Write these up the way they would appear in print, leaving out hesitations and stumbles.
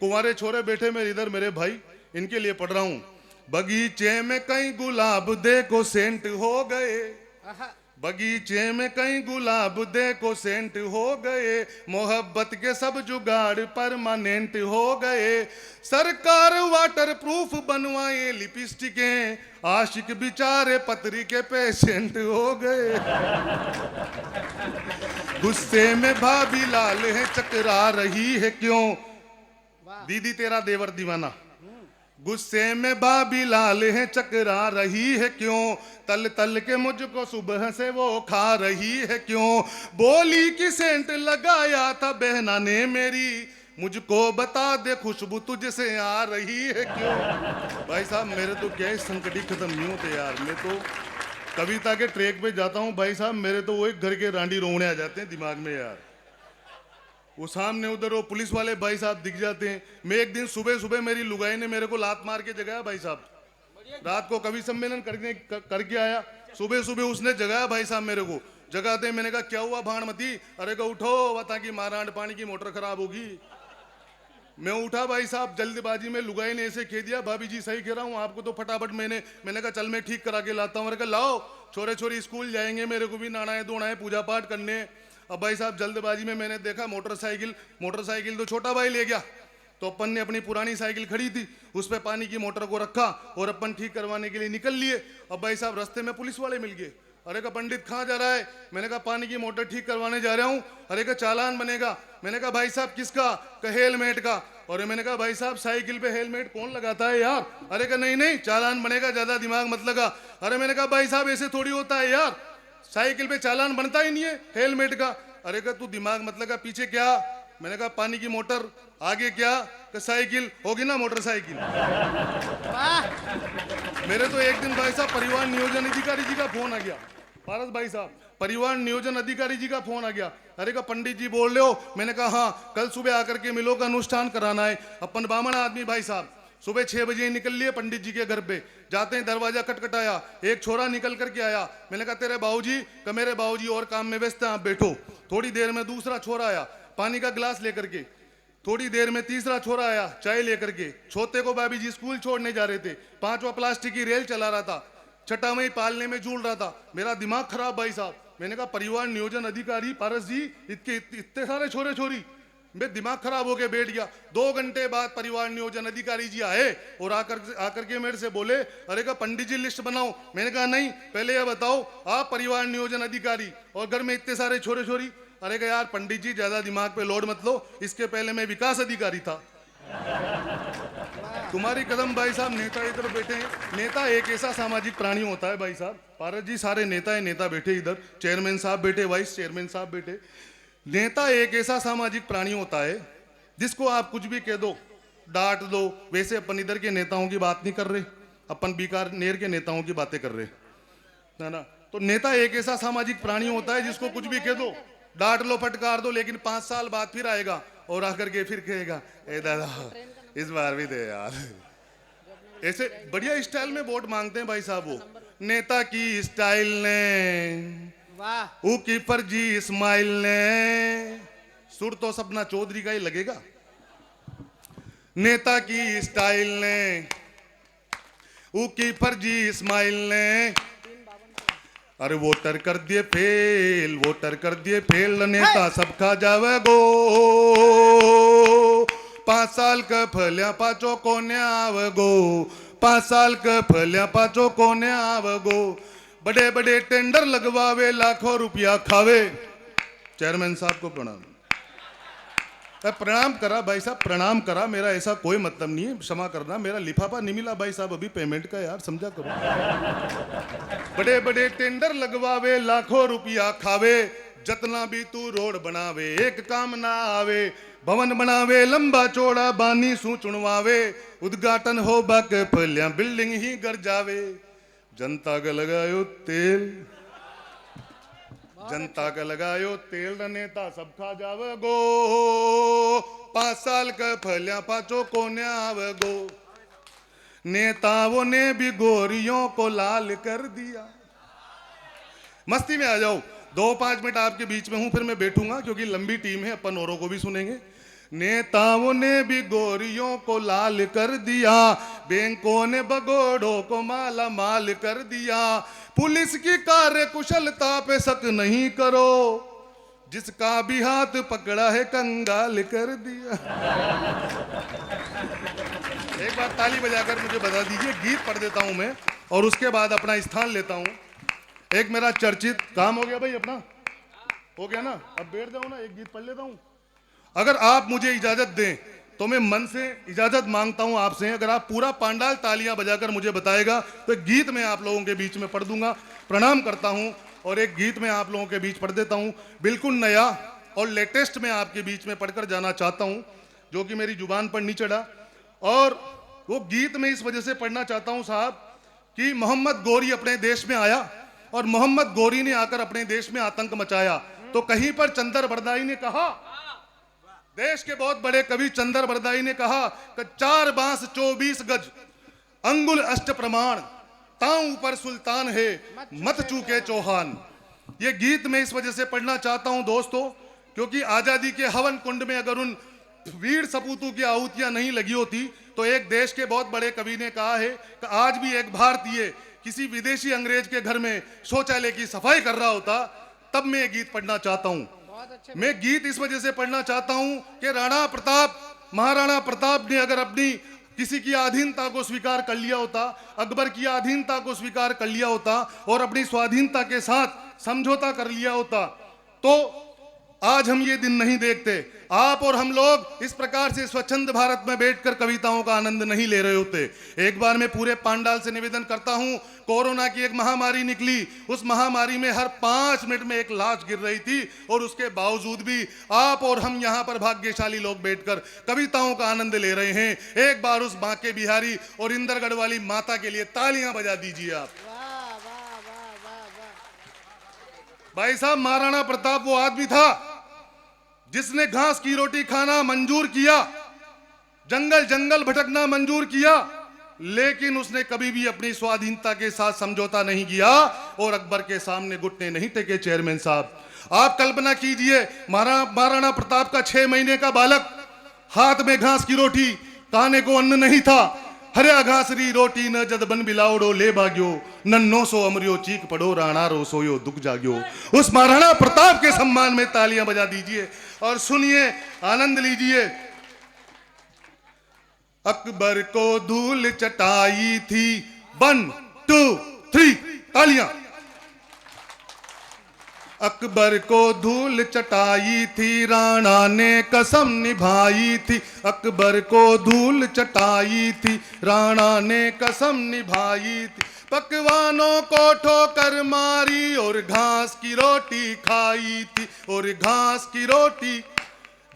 कुंवारे छोरे बैठे मेरे इधर, मेरे भाई, इनके लिए पढ़ रहा हूं। बगीचे में कई गुलाब देखो सेंट हो गए, बगीचे में कई गुलाब देखो सेंट हो गए, मोहब्बत के सब जुगाड़ परमानेंट हो गए, सरकार वाटर प्रूफ बनवाए लिपस्टिकें, आशिक बेचारे पतरी के पेशेंट हो गए। गुस्से में भाभी लाल है चकरा रही है क्यों, दीदी तेरा देवर दीवाना, गुस्से में भाभी लाल है चकरा रही है क्यों, तल तल के मुझको सुबह से वो खा रही है क्यों, बोली कि सेंट लगाया था बहना ने मेरी, मुझको बता दे खुशबू तुझसे आ रही है क्यों। भाई साहब मेरे तो क्या है, संकट ही खत्म नहीं होते यार। मैं तो कविता के ट्रैक पे जाता हूँ भाई साहब, मेरे तो वो एक घर के रांडी रोने आ जाते हैं दिमाग में यार। वो सामने उधर वो पुलिस वाले भाई साहब दिख जाते हैं। मैं एक दिन सुबह सुबह मेरी लुगाई ने मेरे को लात मार के जगाया भाई साहब, रात को कवि सम्मेलन करके आया, सुबह सुबह उसने जगाया भाई साहब मेरे को। जगाते मैंने कहा क्या हुआ भाणमती, अरे को उठो बता कि महाराण पानी की मोटर खराब होगी। मैं उठा भाई साहब, जल्दबाजी में लुगाई ने ऐसे कह दिया, भाभी जी सही कह रहा हूँ आपको तो फटाफट मैंने कहा चल मैं ठीक करा के लाता हूँ। मैंने कहा लाओ, छोरे छोरी स्कूल जाएंगे, मेरे को भी नहाना है धोना है पूजा पाठ करने। अब भाई साहब जल्दबाजी में मैंने देखा मोटरसाइकिल तो छोटा भाई ले गया, तो अपन ने अपनी पुरानी साइकिल खड़ी थी उस पर पानी की मोटर को रखा और अपन ठीक करवाने के लिए निकल लिए। अब भाई साहब रास्ते में पुलिस वाले मिल गए। अरे का पंडित कहाँ जा रहा है, मैंने कहा पानी की मोटर ठीक करवाने जा रहा हूँ। अरे का चालान बनेगा, मैंने कहा भाई साहब किसका, का हेलमेट का। और मैंने कहा भाई साहब साइकिल पे हेलमेट कौन लगाता है यार। अरे का नहीं नहीं चालान बनेगा, ज्यादा दिमाग मत लगा। अरे मैंने कहा भाई साहब ऐसे थोड़ी होता है यार, साइकिल पे चालान बनता ही नहीं है हेलमेट का। अरे का तू दिमाग मत लगा, पीछे क्या, मैंने कहा पानी की मोटर, आगे क्या, का साइकिल होगी ना मोटरसाइकिल। मेरे तो एक दिन भाई साहब परिवार नियोजन अधिकारी जी का फोन आ गया, पारस भाई साहब परिवार नियोजन अधिकारी जी का फोन आ गया। अरे का पंडित जी बोल रहे हो, मैंने कहा हाँ, कल सुबह आकर के मिलो का अनुष्ठान कराना है। अपन बामण आदमी भाई साहब सुबह 6 बजे निकल लिए पंडित जी के घर पे, जाते हैं दरवाजा खटखटाया, एक छोरा निकल करके आया। मैंने कहा तेरे बाबूजी, का मेरे बाबूजी और काम में व्यस्त हैं आप बैठो। थोड़ी देर में दूसरा छोरा आया पानी का गिलास लेकर के, थोड़ी देर में तीसरा छोरा आया चाय लेकर के। छोटे को भाभी जी स्कूल छोड़ने जा रहे थे, पांचवा प्लास्टिक की रेल चला रहा था, छठा मई पालने में झूल रहा था। मेरा दिमाग खराब भाई साहब। मैंने कहा परिवार नियोजन अधिकारी पारस जी इतने सारे छोरे छोरी, मैं दिमाग खराब होके बैठ गया। 2 घंटे बाद परिवार नियोजन अधिकारी जी आए और आकर के मेरे से बोले अरे का पंडित जी लिस्ट बनाओ। मैंने कहा नहीं, पहले यह बताओ आप परिवार नियोजन अधिकारी और घर में इतने सारे छोरे छोरी। अरे का यार पंडित जी ज्यादा दिमाग पे लोड मत लो, इसके पहले मैं विकास अधिकारी था। तुम्हारी कदम भाई साहब नेता इधर बैठे हैं। नेता एक ऐसा सामाजिक प्राणी होता है भाई साहब, पारस जी सारे नेता बैठे इधर, चेयरमैन साहब बैठे, वाइस चेयरमैन साहब बैठे। नेता एक ऐसा सामाजिक प्राणी होता है जिसको आप कुछ भी कह दो, डांट दो। वैसे अपन इधर के नेताओं की बात नहीं कर रहे, अपन बीकानेर के नेताओं की बातें कर रहे है ना। तो नेता एक ऐसा सामाजिक प्राणी होता है जिसको कुछ भी कह दो, डांट लो फटकार दो, लेकिन 5 साल बाद फिर आएगा और आकर के फिर कहेगा ए दादा इस बार भी दे यार। ऐसे बढ़िया स्टाइल में वोट मांगते हैं भाई साहब। वो नेता की स्टाइल ने ऊ की फर्जी स्माइल ने, सुर तो सपना चौधरी का ही लगेगा। नेता की स्टाइल ने ऊ की फर्जी स्माइल ने, अरे वोटर कर दिए फेल, वोटर कर दिए फेल, नेता सबका जावे गो। 5 साल का फल्या पाचो कोने आवगो, 5 साल का फल्या पाचो कोने आवगो। बड़े बड़े टेंडर लगवावे, लाखों रुपया खावे। चेयरमैन साहब को प्रणाम। प्रणाम करा भाई साहब, प्रणाम करा, मेरा ऐसा कोई मतलब नहीं है, क्षमा करना। मेरा लिफाफा नहीं मिला भाई साहब अभी पेमेंट का, यार समझा करो। बड़े बड़े टेंडर लगवावे, लाखों रुपया खावे, जतना भी तू रोड बनावे एक काम ना आवे। भवन बनावे लंबा चौड़ा, बानी सू चुनवावे, उद्घाटन हो बाक फल्या बिल्डिंग ही गर जावे। जनता का लगायो तेल, जनता का लगायो तेल, नेता सब खा जावे गो। 5 साल का फल्या पाचो कोने आवे गो। नेताओं ने भी गोरियों को लाल कर दिया। मस्ती में आ जाओ, 2-5 मिनट आपके बीच में हूं, फिर मैं बैठूंगा क्योंकि लंबी टीम है, अपन औरों को भी सुनेंगे। नेताओं ने भी गोरियों को लाल कर दिया, बैंकों ने भगोड़ों को माला माल कर दिया। पुलिस की कार्य कुशलता पे शक नहीं करो, जिसका भी हाथ पकड़ा है कंगाल कर दिया। एक बार ताली बजाकर मुझे बता दीजिए, गीत पढ़ देता हूं मैं और उसके बाद अपना स्थान लेता हूं। एक मेरा चर्चित काम हो गया भाई, अपना हो गया ना, अब बैठ जाओ ना, एक गीत पढ़ लेता हूं। अगर आप मुझे इजाजत दें तो मैं मन से इजाजत मांगता हूं आपसे। अगर आप पूरा पांडाल तालियां बजाकर मुझे बताएगा तो एक गीत मैं आप लोगों के बीच में पढ़ दूंगा। प्रणाम करता हूं और एक गीत मैं आप लोगों के बीच पढ़ देता हूं, बिल्कुल नया और लेटेस्ट मैं आपके बीच में पढ़कर जाना चाहता हूं, जो कि मेरी जुबान पर नहीं चढ़ा। और वो गीत मैं इस वजह से पढ़ना चाहता हूं साहब कि मोहम्मद गोरी अपने देश में आया और मोहम्मद गोरी ने आकर अपने देश में आतंक मचाया। तो कहीं पर चंदर बरदाई ने कहा, देश के बहुत बड़े कवि चंदर बरदाई ने कहा कि 4 बांस 24 गज अंगुल अष्ट प्रमाण, ताऊ ऊपर सुल्तान है मत चूके चौहान। ये गीत मैं इस वजह से पढ़ना चाहता हूं दोस्तों, क्योंकि आजादी के हवन कुंड में अगर उन वीर सपूतों की आहुतियां नहीं लगी होती तो एक देश के बहुत बड़े कवि ने कहा है कि आज भी एक भारतीय किसी विदेशी अंग्रेज के घर में शौचालय की सफाई कर रहा होता, तब मैं ये गीत पढ़ना चाहता हूं। मैं गीत इस वजह से पढ़ना चाहता हूं कि राणा प्रताप, महाराणा प्रताप ने अगर अपनी किसी की अधीनता को स्वीकार कर लिया होता, अकबर की अधीनता को स्वीकार कर लिया होता और अपनी स्वाधीनता के साथ समझौता कर लिया होता, तो आज हम ये दिन नहीं देखते। आप और हम लोग इस प्रकार से स्वच्छंद भारत में बैठकर कविताओं का आनंद नहीं ले रहे होते। एक बार मैं पूरे पांडाल से निवेदन करता हूं, कोरोना की एक महामारी निकली, उस महामारी में हर 5 मिनट में एक लाश गिर रही थी और उसके बावजूद भी आप और हम यहां पर भाग्यशाली लोग बैठकर कविताओं का आनंद ले रहे हैं। एक बार उस बांके बिहारी और इंदरगढ़ वाली माता के लिए तालियां बजा दीजिए आप। भाई साहब, महाराणा प्रताप वो आदमी था जिसने घास की रोटी खाना मंजूर किया, जंगल जंगल भटकना मंजूर किया, लेकिन उसने कभी भी अपनी स्वाधीनता के साथ समझौता नहीं किया और अकबर के सामने घुटने नहीं टेके। चेयरमैन साहब, आप कल्पना कीजिए, महाराणा प्रताप का 6 महीने का बालक, हाथ में घास की रोटी, खाने को अन्न नहीं था। हरिया घासरी रोटी न जद बन बिलावड़ो ले भाग्यो, नन्नो सो अमरियो चीख पड़ो राणा रो सोयो दुख जाग्यो। उस महाराणा प्रताप के सम्मान में तालियां बजा दीजिए और सुनिए, आनंद लीजिए। अकबर को धूल चटाई थी, 1 2 3 तालियां। अकबर को धूल चटाई थी, राणा ने कसम निभाई थी। अकबर को धूल चटाई थी, राणा ने कसम निभाई थी। पकवानों को ठोकर मारी और घास की रोटी खाई थी, और घास की रोटी।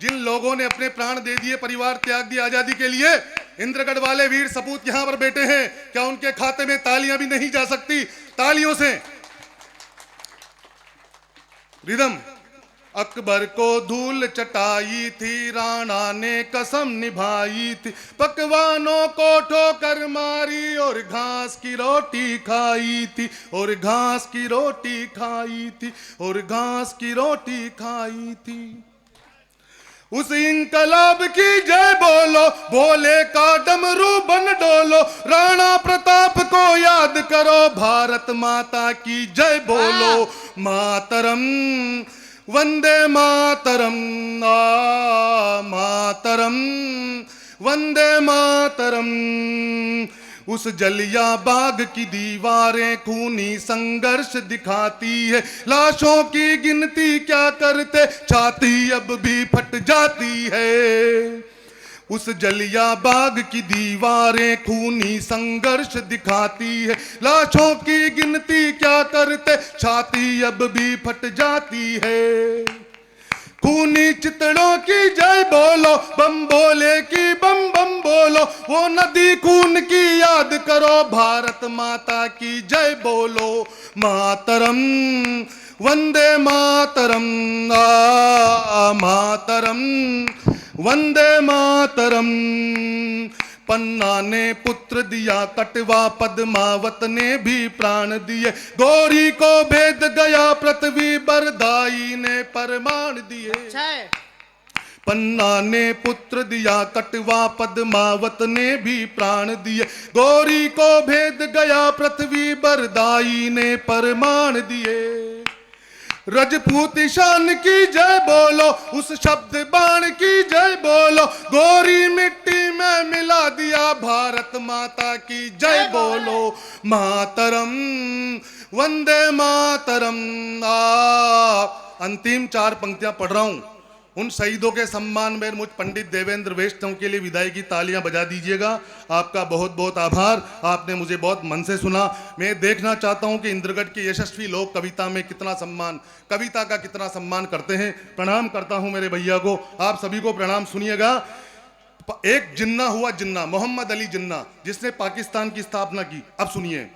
जिन लोगों ने अपने प्राण दे दिए, परिवार त्याग दिया आजादी के लिए, इंद्रगढ़ वाले वीर सपूत यहां पर बैठे हैं, क्या उनके खाते में तालियां भी नहीं जा सकती? तालियों से रिदम। अकबर को धूल चटाई थी, राणा ने कसम निभाई थी। पकवानों को ठोकर मारी और घास की रोटी खाई थी, और घास की रोटी खाई थी, और घास की रोटी खाई थी। उस इंकलाब की जय बोलो, भोले का डमरू बन डोलो। राणा प्रताप को याद करो, भारत माता की जय बोलो। मातरम वंदे मातरम, मातरम वंदे मातरम। उस जलिया बाग की दीवारें खूनी संघर्ष दिखाती है, लाशों की गिनती क्या करते, छाती अब भी फट जाती है। उस जलिया बाग की दीवारें खूनी संघर्ष दिखाती है, लाशों की गिनती क्या करते, छाती अब भी फट जाती है। खूनी चितड़ों की जय बोलो, बम बोले की बम बम बोलो। वो नदी खून की याद करो, भारत माता की जय बोलो। मातरम वंदे मातरम, मातरम वंदे मातरम। पन्ना ने पुत्र दिया, कटवा पद्मावत ने भी प्राण दिए। गौरी को भेद गया पृथ्वी, बरदाई ने परमाण दिए। पन्ना ने पुत्र दिया, कटवा पद्मावत ने भी प्राण दिए, गौरी को भेद गया पृथ्वी, बरदाई ने परमाण दिए। रजपूत शान की जय बोलो, उस शब्द बाण की जय बोलो, गोरी मिट्टी में मिला दिया, भारत माता की जय बोलो। मातरम वंदे मातरम। अंतिम 4 पंक्तियां पढ़ रहा हूं। उन शहीदों के सम्मान में मुझ पंडित देवेंद्र वैष्णव के लिए विदाई की तालियां बजा दीजिएगा। आपका बहुत बहुत आभार, आपने मुझे बहुत मन से सुना। मैं देखना चाहता हूं कि इंद्रगढ़ के यशस्वी लोग कविता में कितना सम्मान, कविता का कितना सम्मान करते हैं। प्रणाम करता हूं मेरे भैया को, आप सभी को प्रणाम। सुनिएगा, एक जिन्ना हुआ, जिन्ना मोहम्मद अली जिन्ना, जिसने पाकिस्तान की स्थापना की। अब सुनिए,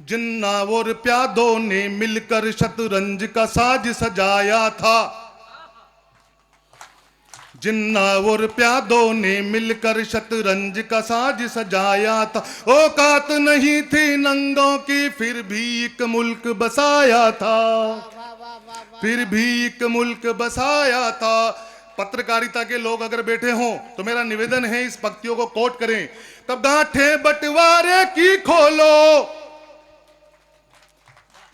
जिन्ना और प्यादों ने मिलकर शतरंज का साज सजाया था, जिन्ना और प्यादों ने मिलकर शतरंज का साज सजाया था, औकात नहीं थी नंगों की फिर भी एक मुल्क बसाया था, फिर भी एक मुल्क बसाया था। पत्रकारिता के लोग अगर बैठे हों तो मेरा निवेदन है इस पंक्तियों को कोट करें। तब गांठे बंटवारे की खोलो,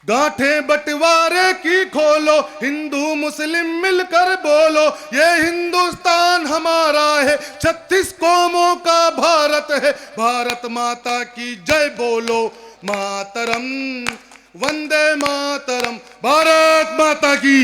गांठे बंटवारे की खोलो, हिंदू मुस्लिम मिलकर बोलो, ये हिंदुस्तान हमारा है, 36 कौमों का भारत है, भारत माता की जय बोलो। मातरम वंदे मातरम, भारत माता की।